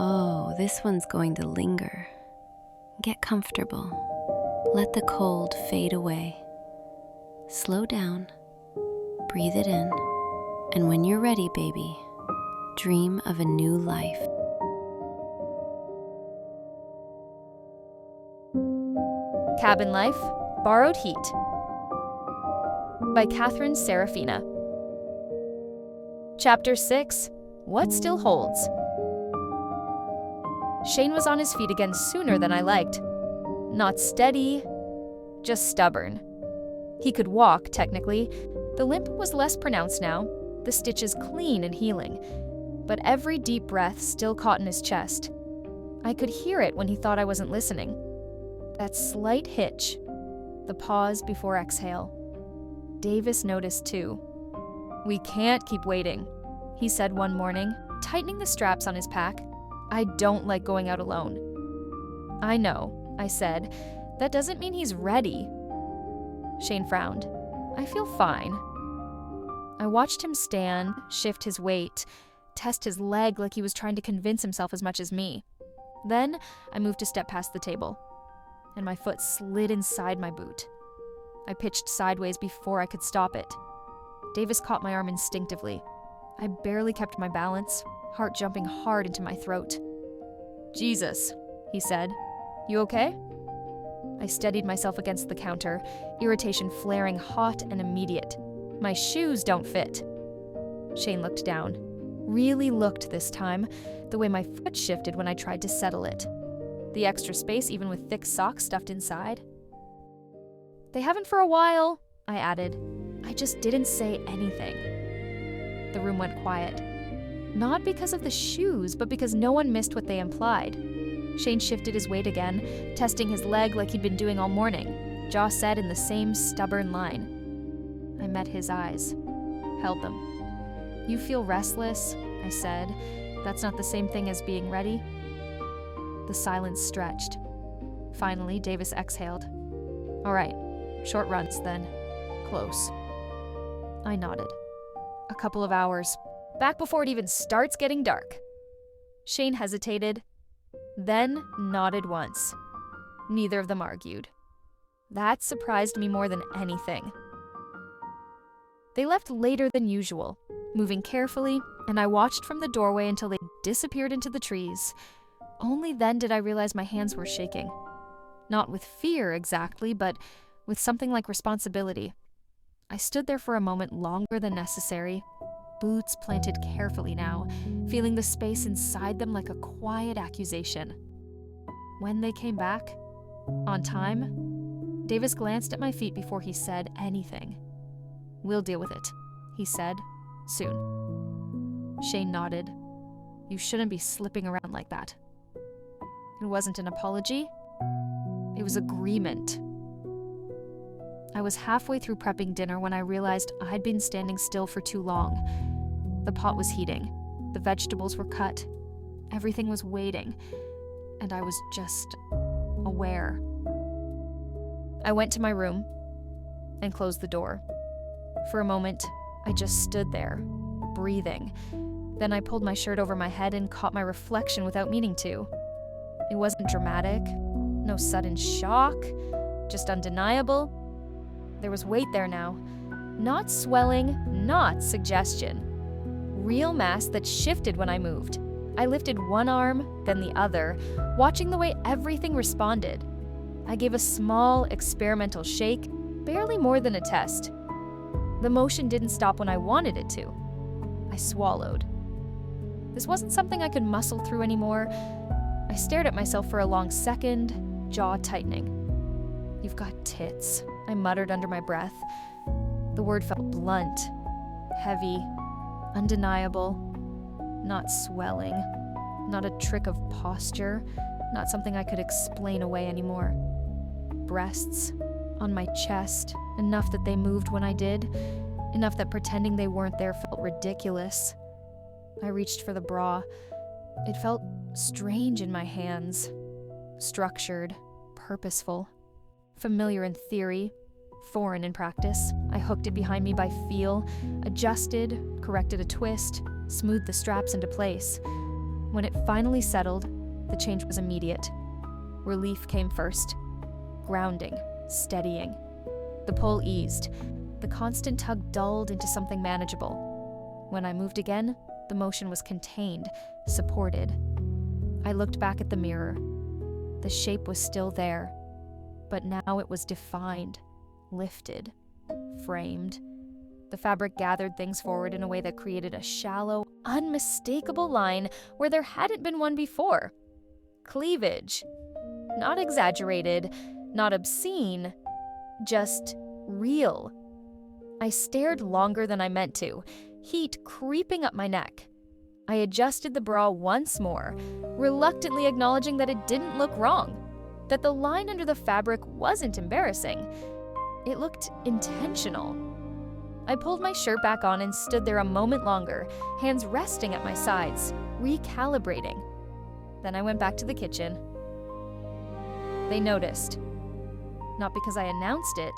Oh, this one's going to linger. Get comfortable. Let the cold fade away. Slow down. Breathe it in. And when you're ready, baby, dream of a new life. Cabin Life, Borrowed Heat by Catherine Serafina. Chapter 6, What Still Holds. Shane was on his feet again sooner than I liked. Not steady, just stubborn. He could walk, technically. The limp was less pronounced now, the stitches clean and healing, but every deep breath still caught in his chest. I could hear it when he thought I wasn't listening. That slight hitch, the pause before exhale. Davis noticed too. "We can't keep waiting," he said one morning, tightening the straps on his pack. "I don't like going out alone." "I know," I said. "That doesn't mean he's ready." Shane frowned. "I feel fine." I watched him stand, shift his weight, test his leg like he was trying to convince himself as much as me. Then I moved a step past the table, and my foot slid inside my boot. I pitched sideways before I could stop it. Davis caught my arm instinctively. I barely kept my balance, heart jumping hard into my throat. "Jesus," he said. "You okay?" I steadied myself against the counter, irritation flaring hot and immediate. "My shoes don't fit." Shane looked down. Really looked this time, the way my foot shifted when I tried to settle it. The extra space even with thick socks stuffed inside. "They haven't for a while," I added. I just didn't say anything. The room went quiet. Not because of the shoes, but because no one missed what they implied. Shane shifted his weight again, testing his leg like he'd been doing all morning, jaw set in the same stubborn line. I met his eyes, held them. "You feel restless," I said. "That's not the same thing as being ready." The silence stretched. Finally, Davis exhaled. "All right, short runs then. Close." I nodded. "A couple of hours. Back before it even starts getting dark." Shane hesitated, then nodded once. Neither of them argued. That surprised me more than anything. They left later than usual, moving carefully, and I watched from the doorway until they disappeared into the trees. Only then did I realize my hands were shaking. Not with fear exactly, but with something like responsibility. I stood there for a moment longer than necessary, boots planted carefully now, feeling the space inside them like a quiet accusation. When they came back, on time, Davis glanced at my feet before he said anything. "We'll deal with it," he said, "soon." Shane nodded. "You shouldn't be slipping around like that." It wasn't an apology. It was agreement. I was halfway through prepping dinner when I realized I'd been standing still for too long. The pot was heating. The vegetables were cut. Everything was waiting. And I was just aware. I went to my room and closed the door. For a moment, I just stood there, breathing. Then I pulled my shirt over my head and caught my reflection without meaning to. It wasn't dramatic, no sudden shock, just undeniable. There was weight there now. Not swelling, not suggestion. Real mass that shifted when I moved. I lifted one arm, then the other, watching the way everything responded. I gave a small, experimental shake, barely more than a test. The motion didn't stop when I wanted it to. I swallowed. This wasn't something I could muscle through anymore. I stared at myself for a long second, jaw tightening. "You've got tits," I muttered under my breath. The word felt blunt, heavy, undeniable, not swelling, not a trick of posture, not something I could explain away anymore. Breasts, on my chest, enough that they moved when I did, enough that pretending they weren't there felt ridiculous. I reached for the bra. It felt strange in my hands, structured, purposeful, familiar in theory, foreign in practice. I hooked it behind me by feel, adjusted, corrected a twist, smoothed the straps into place. When it finally settled, the change was immediate. Relief came first. Grounding, steadying. The pull eased. The constant tug dulled into something manageable. When I moved again, the motion was contained, supported. I looked back at the mirror. The shape was still there, but now it was defined, lifted, framed. The fabric gathered things forward in a way that created a shallow, unmistakable line where there hadn't been one before. Cleavage. Not exaggerated, not obscene, just real. I stared longer than I meant to, heat creeping up my neck. I adjusted the bra once more, reluctantly acknowledging that it didn't look wrong, that the line under the fabric wasn't embarrassing. It looked intentional. I pulled my shirt back on and stood there a moment longer, hands resting at my sides, recalibrating. Then I went back to the kitchen. They noticed. Not because I announced it,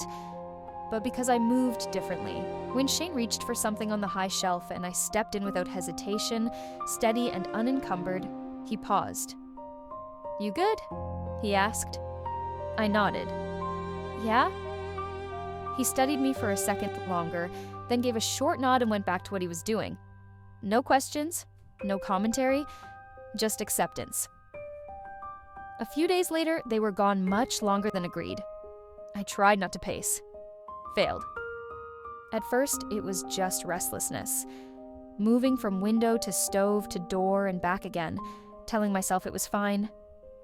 but because I moved differently. When Shane reached for something on the high shelf and I stepped in without hesitation, steady and unencumbered, he paused. "You good?" he asked. I nodded. "Yeah?" He studied me for a second longer, then gave a short nod and went back to what he was doing. No questions, no commentary, just acceptance. A few days later, they were gone much longer than agreed. I tried not to pace. Failed. At first, it was just restlessness. Moving from window to stove to door and back again, telling myself it was fine.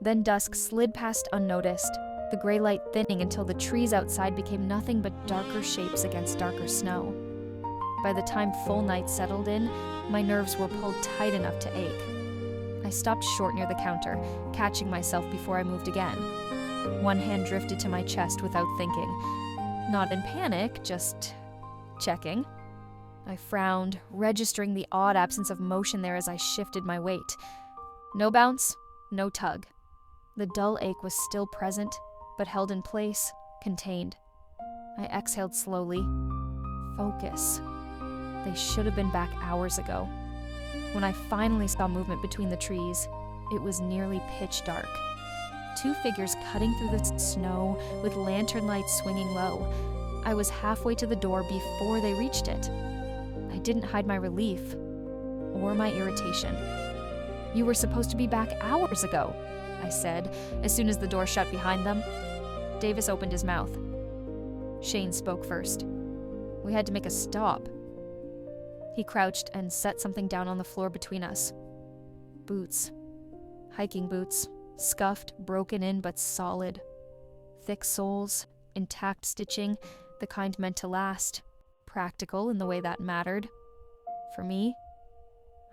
Then dusk slid past unnoticed, the gray light thinning until the trees outside became nothing but darker shapes against darker snow. By the time full night settled in, my nerves were pulled tight enough to ache. I stopped short near the counter, catching myself before I moved again. One hand drifted to my chest without thinking. Not in panic, just checking. I frowned, registering the odd absence of motion there as I shifted my weight. No bounce, no tug. The dull ache was still present, but held in place, contained. I exhaled slowly. Focus. They should have been back hours ago. When I finally saw movement between the trees, it was nearly pitch dark. Two figures cutting through the snow with lantern lights swinging low. I was halfway to the door before they reached it. I didn't hide my relief or my irritation. "You were supposed to be back hours ago," I said, as soon as the door shut behind them. Davis opened his mouth. Shane spoke first. "We had to make a stop." He crouched and set something down on the floor between us. Boots. Hiking boots. Scuffed, broken in, but solid. Thick soles, intact stitching, the kind meant to last. Practical in the way that mattered. For me,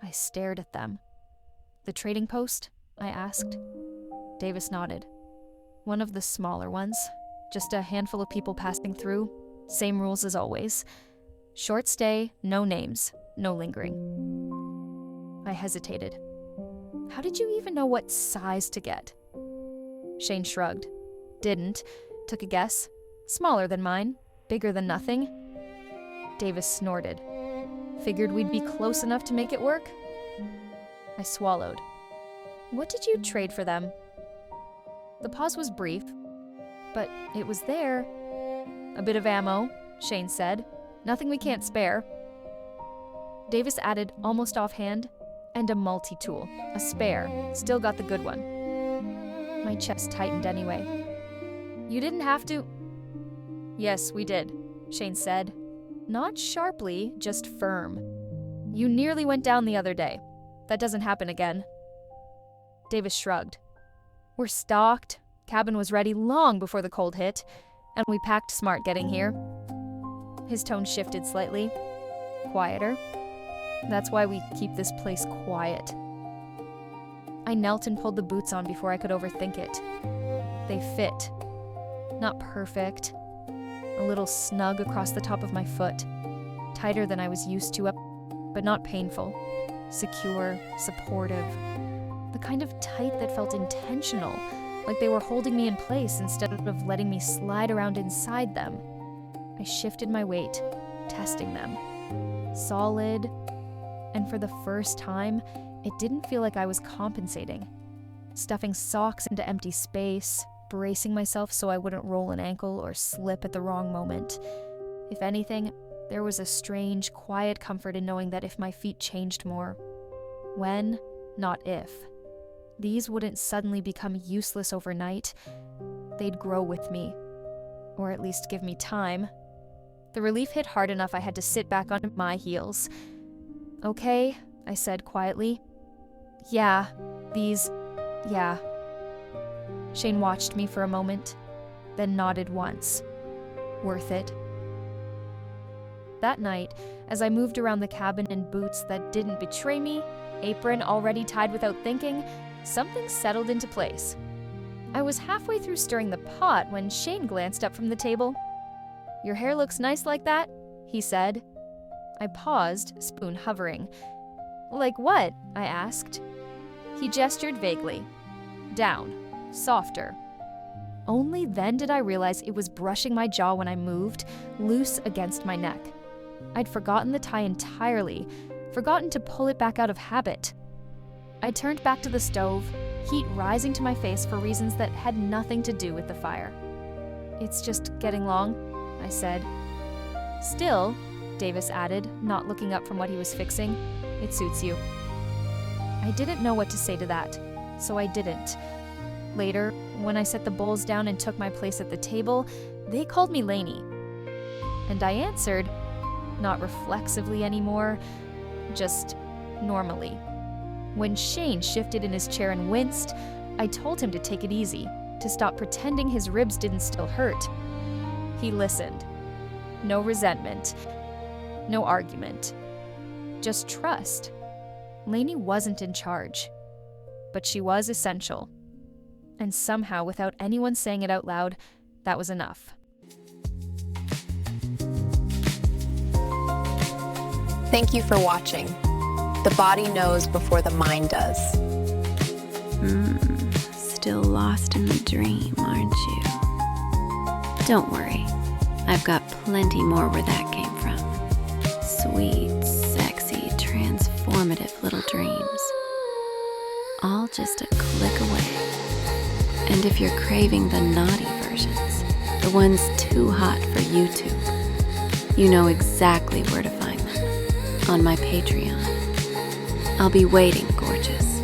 I stared at them. "The trading post?" I asked. Davis nodded. "One of the smaller ones. Just a handful of people passing through. Same rules as always. Short stay, no names, no lingering." I hesitated. "How did you even know what size to get?" Shane shrugged. "Didn't. Took a guess. Smaller than mine. Bigger than nothing." Davis snorted. "Figured we'd be close enough to make it work?" I swallowed. "What did you trade for them?" The pause was brief, but it was there. "A bit of ammo," Shane said. "Nothing we can't spare." Davis added, almost offhand, "And a multi-tool. A spare. Still got the good one." My chest tightened anyway. "You didn't have to." "Yes, we did," Shane said. Not sharply, just firm. "You nearly went down the other day. That doesn't happen again." Davis shrugged. "We're stocked. Cabin was ready long before the cold hit, and we packed smart getting here." His tone shifted slightly. Quieter. "That's why we keep this place quiet." I knelt and pulled the boots on before I could overthink it. They fit. Not perfect. A little snug across the top of my foot. Tighter than I was used to, but not painful. Secure, supportive. The kind of tight that felt intentional, like they were holding me in place instead of letting me slide around inside them. I shifted my weight, testing them. Solid, and for the first time, It didn't feel like I was compensating. Stuffing socks into empty space, bracing myself so I wouldn't roll an ankle or slip at the wrong moment. If anything, there was a strange, quiet comfort in knowing that if my feet changed more, when, not if, these wouldn't suddenly become useless overnight. They'd grow with me, or at least give me time. The relief hit hard enough I had to sit back on my heels. "Okay," I said quietly. Yeah. Shane watched me for a moment, then nodded once. Worth it. That night, as I moved around the cabin in boots that didn't betray me, apron already tied without thinking, something settled into place. I was halfway through stirring the pot when Shane glanced up from the table. "Your hair looks nice like that," he said. I paused, spoon hovering. "Like what?" I asked. He gestured vaguely. Down. Softer. Only then did I realize it was brushing my jaw when I moved, loose against my neck. I'd forgotten the tie entirely, forgotten to pull it back out of habit. I turned back to the stove, heat rising to my face for reasons that had nothing to do with the fire. "It's just getting long," I said. "Still," Davis added, not looking up from what he was fixing, "it suits you." I didn't know what to say to that, so I didn't. Later, when I set the bowls down and took my place at the table, they called me Lainey. And I answered, not reflexively anymore, just normally. When Shane shifted in his chair and winced, I told him to take it easy, to stop pretending his ribs didn't still hurt. He listened. No resentment. No argument. Just trust. Lainey wasn't in charge, but she was essential. And somehow, without anyone saying it out loud, that was enough. Thank you for watching. The body knows before the mind does. Still lost in the dream, aren't you? Don't worry, I've got plenty more where that came from. Sweet, sexy, transformative little dreams. All just a click away. And if you're craving the naughty versions, the ones too hot for YouTube, you know exactly where to find them. On my Patreon. I'll be waiting, gorgeous.